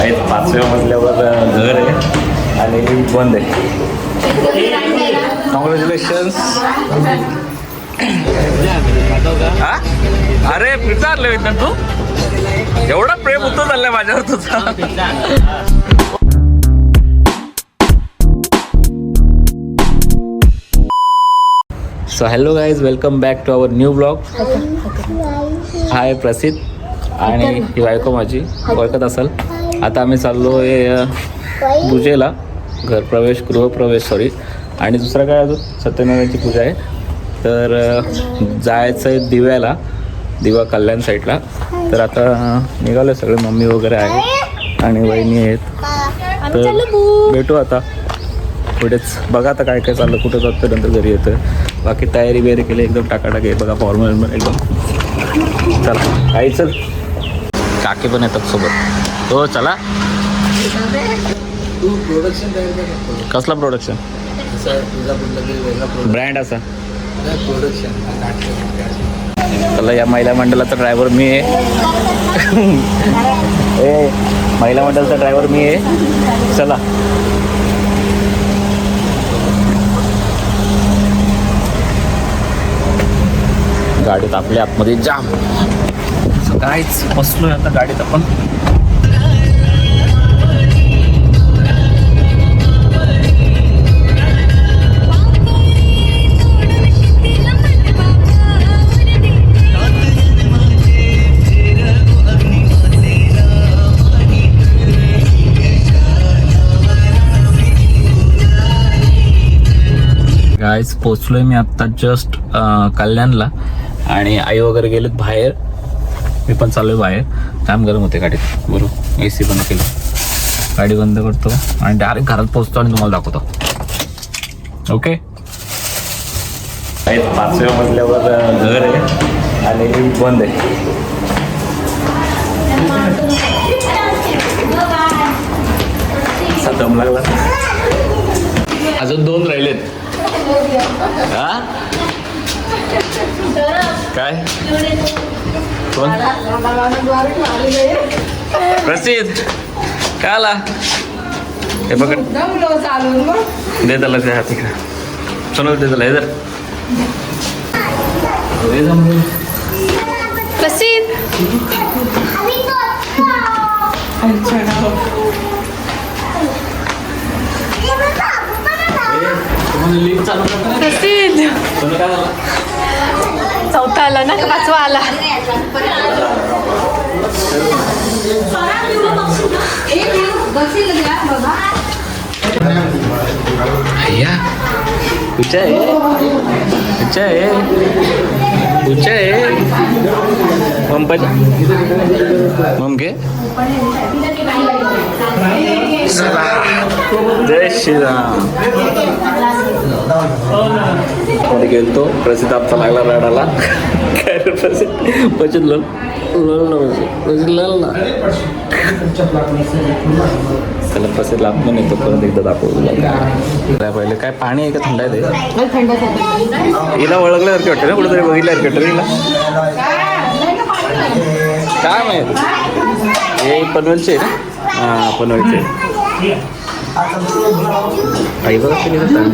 5व्या मजल्यावर घर आहे आणि लिफ्ट बंद आहे. कॉंग्रॅच्युलेशन्स. हा अरे पिझ्झा आणले ना तू. एवढा प्रेम होतो चाललंय माझ्यावर तुझा. So hello guys, welcome back to our new blog. Hi Prasiddh आणि ही बायको माझी ओळखत असाल. आता आम्ही चाललो आहे पूजेला, गृहप्रवेश सॉरी. आणि दुसरं काय अजून सत्यनारायणची पूजा आहे. तर जायचं आहे दिव्याला, दिवा कल्याण साईडला. तर आता निघालो सगळे, मम्मी वगैरे आहे आणि वहिनी आहेत. तर भेटू आता पुढेच. बघा आता काय काय चाललं, कुठं जातं नंतर घरी येतं. बाकी तयारी वगैरे केली एकदम टाकाटाक आहे बघा, फॉर्मल एकदम. चला आई चल, काकी पण येतात सोबत. हो चला. कसला प्रोडक्शन? ब्रँड असा. चला, या महिला मंडळाचा ड्रायव्हर मी आहे. ए महिला मंडळाचा ड्रायव्हर मी आहे. चला गाडीत आपल्या आतमध्ये जाम. काहीच बसलोय आता गाडीत आपण. गाईज पोचलोय मी आत्ता जस्ट कल्याणला. आणि आई वगैरे गेलेत बाहेर, मी पण चालू आहे बाहेर. काम गरम होते गाडीत, बरोबर. AC बंद केलं, गाडी बंद करतो आणि डायरेक्ट घरात पोहोचतो आणि तुम्हाला दाखवतो. ओके. 5व्या मजल्यावर घर आहे आणि लिफ्ट बंद आहे. असा दम लागला. अजून 2 राहिलेत. हा काय कोण? प्रसिद्ध काय आला? हे बघ, दे त्याला त्या हाती. सोनल दे त्याला. हे जर प्रसिद्ध प्रसिद्ध चौथा आला ना, 5वा आला. भैया कुछ है, कुछ है, कुछ है. मम के जय श्रीराम. मध्ये गेलतो, प्रसिद्ध आमचा लागला रडाला. काय रे प्रसिद्ध? बचत लोन त्याला प्रसिद्ध लाभ पण येतो. परत एकदा दाखवू काय पहिले. काय पाणी आहे का थंड आहे ते? हिला ओळखल्यासारखी वाटतं ना, कुठेतरी बघितल्यासारखी वाटतं हिला. काय माहिती, हे पनवेलचे आहे ना? हां पनवेलचे. आई बघा केली जातात.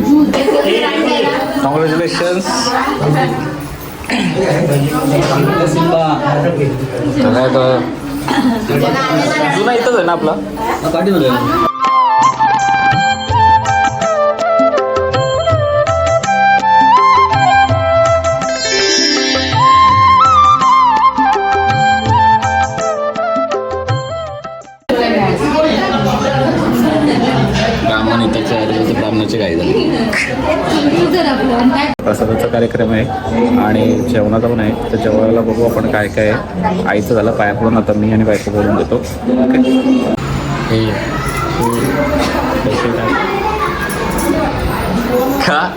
कॉंग्रॅच्युलेशन्स. काय तर जुना इथंच आहे ना आपला पाठीमध्ये. ब्राह्मण इथंच्या ब्राह्मणाची गाई झाली. प्रसादाचा कार्यक्रम आहे आणि जेवणाचा पण आहे. तर जेवणाला बघू आपण काय काय आहे. आईचं झालं पाया पडून, आता मी आणि बायको बोलून देतो. काय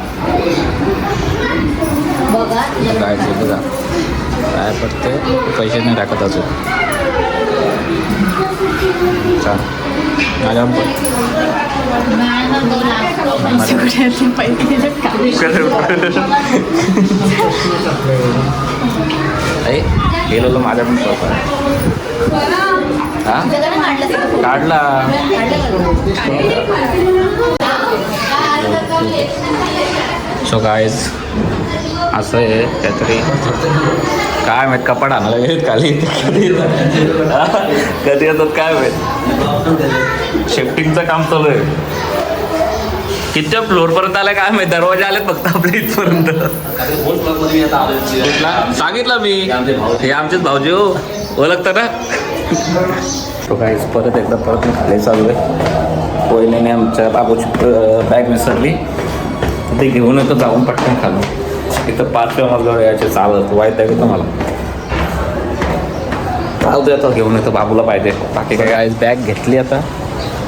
बघा काय पडते, पैसे नाही टाकत अजून. छान माझ्या गेलो माझ्या पण शॉप आहे. हा काढला. सो गाईज असं आहे काहीतरी काय माहीत कपाट आणायला गेलेत खाली कधी येतात काय माहीत. शिफ्टिंगचं काम चालू आहे. किती फ्लोअरपर्यंत आलं काय माहीत. दरवाजे आलेत फक्त आपल्या इथपर्यंत. सांगितलं मी हे आमचेच भाऊजी हो ओळखतं ना. तो काय परत एकदा परत मी खाली चालू आहे. वहिनीने आमच्या बाबूची बॅग विसरली ते घेऊन येतो जाऊन पटकन खालो. इथं 5व्या मजल्यावर यायचे चालत वाईट आहे का मला. चालतो येतो घेऊन येतो बाबूला पाहिजे. बाकी काय आज बॅग घेतली आता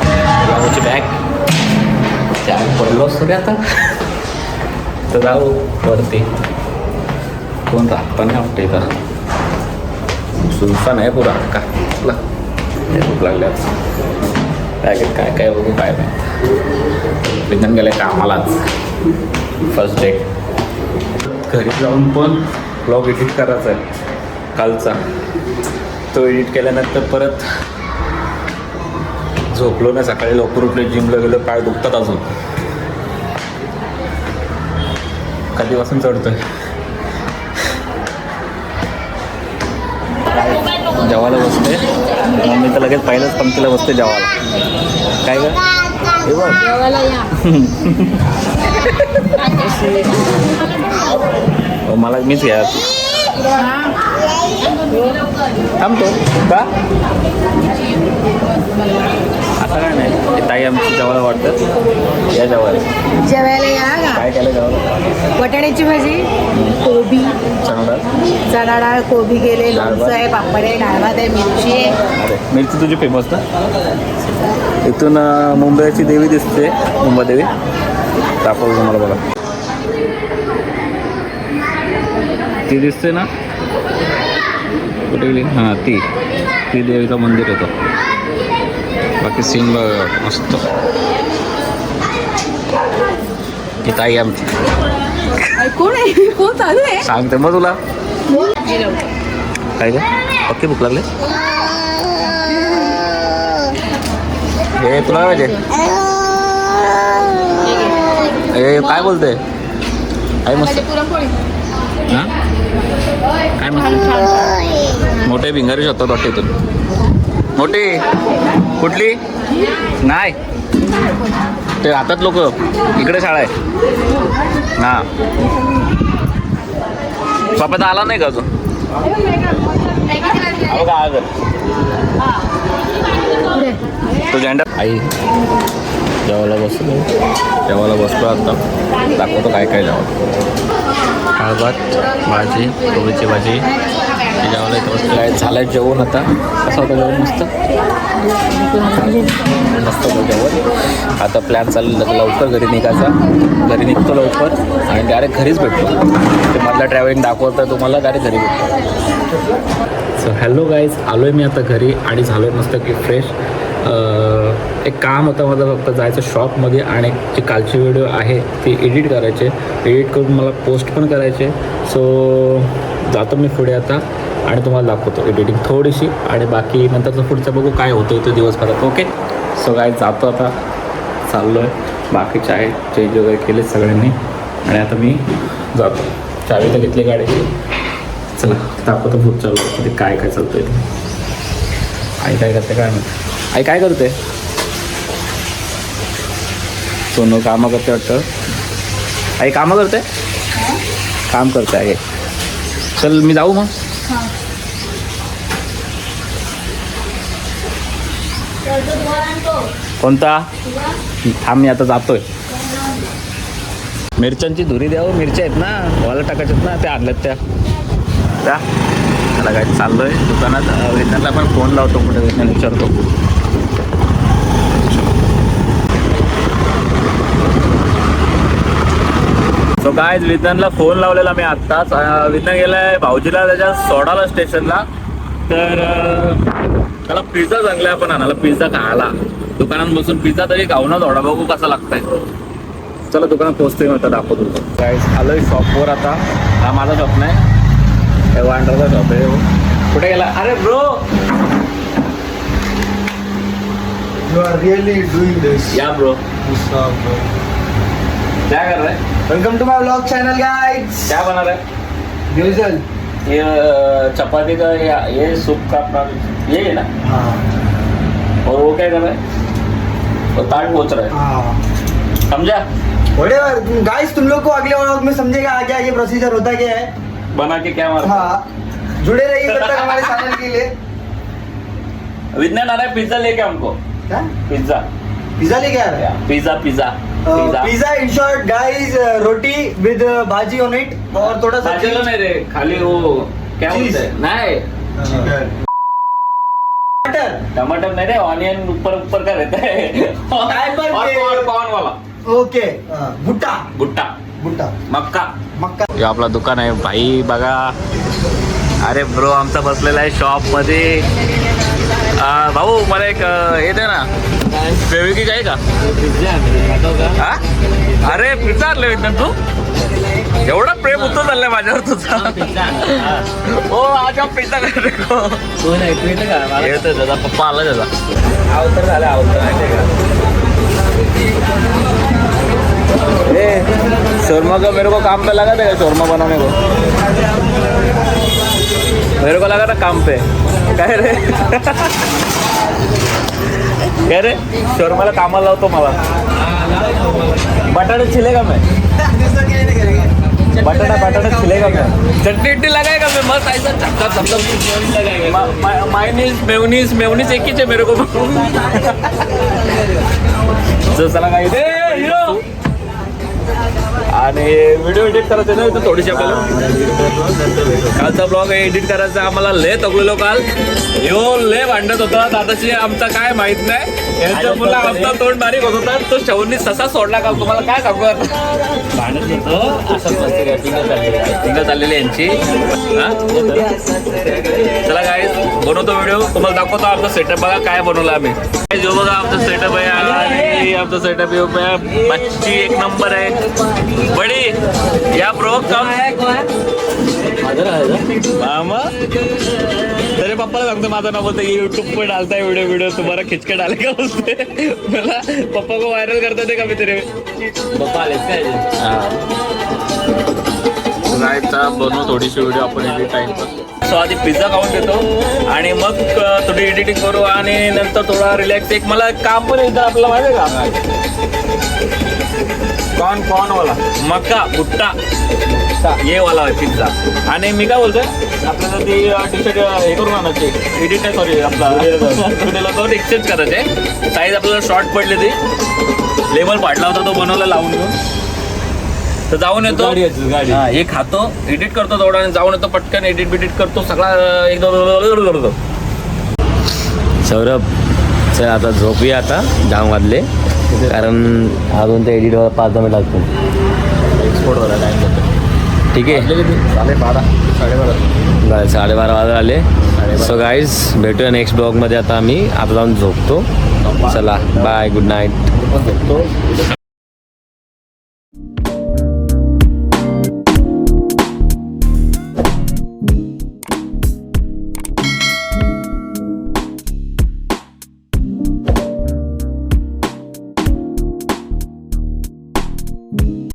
बाबूची बॅग त्याग पडलो असतो रे आता. तर जाऊ वरती. कोण राहत पण नाही वाटतं इथं. सुनसान आहे पुरा का भूक लागल्या. बॅगेत काय काय बघू काय नाही. विधान गेले कामालाच फर्स्ट डे. घरी जाऊन पण ब्लॉग एडिट करायचा आहे कालचा. तो एडिट केल्यानंतर परत झोपलो नाही. सकाळी लवकर उठले जिमला गेलो. पाय दुखतात अजून. कधीपासून चढतोय. जेवायला बसते मम्मी तर लगेच पहिल्याच पंक्तीला बसते जेवायला. काय ग हे बघ मला मीच घ्या थांबतो का आता काय नाही. ताई आमची जेवायला वाटतं या जेवायला. जेवायला या का? काय केलं जेवायला. बटाट्याची भाजी कोबी चणा डाळ कोबी गेले लोणचं आहे पापड आहे डाळ भात आहे मिरची आहे. अरे मिरची तुझी फेमस ना. इथून मुंबईची देवी दिसते मुंबादेवी. दाखवतो तुम्हाला बघा. ती दिसते ना कुठे गेली. हां ती देवीचं मंदिर येतो. बाकी सीन मस्त. ही ताई आमची. कोण आहे कोण चालू आहे सांगते मग तुला काय ग पक्की भूक लागले. हे तुला पाहिजे. हे काय बोलते काय मस्त. हां काय मस्त. मोठे भिंगारी शकतात वाटते इथून. मोठी कुठली नाही ते राहतात लोक इकडे शाळा आहे. हां पापा आला नाही का अजून. तो झेंडा आई जेवायला बसलो आता. दाखवतो काय काय जेवण. डाळ भात भाजी कोबीची भाजी जेवायला इथं बसलं. काय झालं जेवण आता. कसं होतं जेवण मस्त मस्त होतं जेवण. आता प्लॅन चाललेला लवकर घरी निघायचा. घरी निघतो लवकर आणि डायरेक्ट घरीच भेटतो. ते मधला ट्रॅव्हलिंग दाखवतं तुम्हाला डायरेक्ट घरी भेटतो. सो हॅलो गाईज आलो आहे मी आता घरी आणि झालो आहे मस्त की फ्रेश. एक काम होतं माझं फक्त जायचं शॉपमध्ये आणि जी कालची व्हिडिओ आहे ती एडिट करायचे. एडिट करून मला पोस्ट पण करायचे. सो जातो मी पुढे आता आणि तुम्हाला दाखवतो एडिटिंग थोडीशी आणि बाकी नंतरचं पुढचं बघू काय होतं ते दिवसभरात. ओके सो काय जातो आता. चाललो आहे. बाकीचे आहे चेंज वगैरे केले सगळ्यांनी आणि आता मी जातो. चावी तर घेतली गाडीची. चला दाखवतो पुढच्या व्हिडिओमध्ये काय काय चालतं आहे. आई काय करते काय माहिती. आई काय करते. सोनू कामं करते वाटतं. आई कामं करते काम करते आहे. चल मी जाऊ मग. कोणता हा मी आता जातोय. मिरच्यांची धुरी द्यावं. मिरच्या आहेत ना वाला टाकायच्यात ना त्या आणल्यात त्या त्याला काय चाललोय दुकानात. वेतनला पण फोन लावतो कुठे वेतन विचारतो. सो काय वितनला फोन लावलेला मी आत्ताच. वितन गेलाय भाऊजीला त्याच्या सोडाला स्टेशनला. तर त्याला पिझ्झा चांगला पण आणाला पिझ्झा खायला. दुकानात बसून पिझ्झा तरी खाऊ ना थोडा बघू कसा लागतंय. चला दुकानात पोहोचतोय आता दाखवतो. काय आलोय शॉपवर आता. हा माझा शॉप नाही हे वांडरचा शॉप आहे. कुठे गेला अरे bro You are really doing this. या ब्रो क्या कर रहे हैं? Welcome to my vlog channel, guys. क्या बना रहे हैं? Usual. ये चपाती का ये सूप का अपना ये है ना, हाँ. और वो क्या कर रहा है? वो ताट पोच रहा है, हाँ. समझा? Whatever. Guys, तुम लोग को अगले व्लॉग में समझेगा आगे आगे प्रोसीजर होता क्या है. बना के क्या मार? हाँ. जुड़े रहिए तब तक हमारे चैनल के लिए. विज्ञान आ रहा है पिज्जा लेके हमको. क्या? पिज्जा पिज्जा लेके आ रहा है. Pizza pizza pizza in short guys, roti with bhaji on it और थोड़ा सा भाजी नहीं रे, खाली वो क्या बोलते हैं? नहीं, टमाटर. टमाटर नहीं रे, ऑनियन ऊपर ऊपर का रहता है. Typer और के- कौन वाला ओके. भुट्टा. भुट्टा भुट्टा. मक्का. मक्का. हे आपला दुकान आहे भाई बघा. अरे ब्रो आमचा बसलेला आहे शॉप मध्ये. भाऊ मला एक हे दे ना, फेविकिक आहे का? हा? अरे पिझ्झा आणलं विज्ञान तू? एवढा प्रेम उत्तर चाललंय माझ्यावर तुझा. हो आज हम पिझ्झा करते को येतोय त्याचा पप्पा आला त्याचा अवतर झाला अवतर शोरमा का मेरे को काम पे लगा था शोरमा बनाने को. मेरे को लगा था काम पे. काय रे काय रे शोरमाला कामाला लावतो मला. बटाटे छिलेगा मैं. बटाटा छिलेगा मैं. चटनी उट्टी लगाएगा मैं मस्त ऐसा चक्का चक्का मेवनीस एक ही है मेरे को. चला काय दे हिरो. आणि व्हिडिओ एडिट करायचं ना इथं थोडीशी आपल्याला. कालचा ब्लॉग एडिट करायचा आम्हाला लय तकलेलो काल. ह्यो लय भांडत होता दादाशी आमचा काय माहित नाही. यांच्या मुला आमचा तोंड बारीक होत होता. तो शवनी ससा सोडला काल. तुम्हाला काय सांगू आता. भांडत होतं असंच मस्ती काय पिंग चाललेली यांची. चला काय बनवतो व्हिडिओ तुम्हाला दाखवतो. आमचा सेटअप बघा काय बनवलं आम्ही. जो बघा आमचा सेटअप आहे आणि आमचा सेटअप मच्छी एक नंबर आहे. बडी या ब्रो कम मामा तेरे पप्पाला सांगतो माझं नाव बोलतं यूट्यूब पे डालता है वीडियो तुम्हारा खिंच के डालेगा बोलते. मला पप्पा को वायरल करता थे का मी तेरे पप्पा आले काय. बनवू थोडीशी व्हिडिओ आपण एडिट टाइम. सो आधी पिझ्झा खाऊन घेतो आणि मग थोडी एडिटिंग करू आणि नंतर थोडा रिलॅक्स. एक मला काम पण एकदा आपलं माहिती आहे का कॉर्न वाला मक्का भुट्टा ये वाला आहे पिझ्झा. आणि मी काय बोलतोय आपल्याला ती टी शर्ट हे करून आणायची एडिट नाही सॉरी आपला तो एक्सचेंज करायचे. साईज आपल्याला शॉर्ट पडली ती लेबल पाडला होता तो बनवला लावून घेऊन. तर जाऊन येतो हे खातो एडिट करतो थोडा आणि जाऊन येतो पटकन एडिट बिडिट करतो सगळा एकदम करतो. सौरभ चल आता झोपूया. आता 10 वाजले कारण अजून ते एडिट 5-10 मिनिट लागतो. एक्सपोर्ट झाला टाइम जातो. ठीक आहे 12:30 वाजता आले. सो गाईज भेटूया नेक्स्ट ब्लॉगमध्ये. आता आम्ही जाऊन झोपतो. चला बाय गुड नाईट.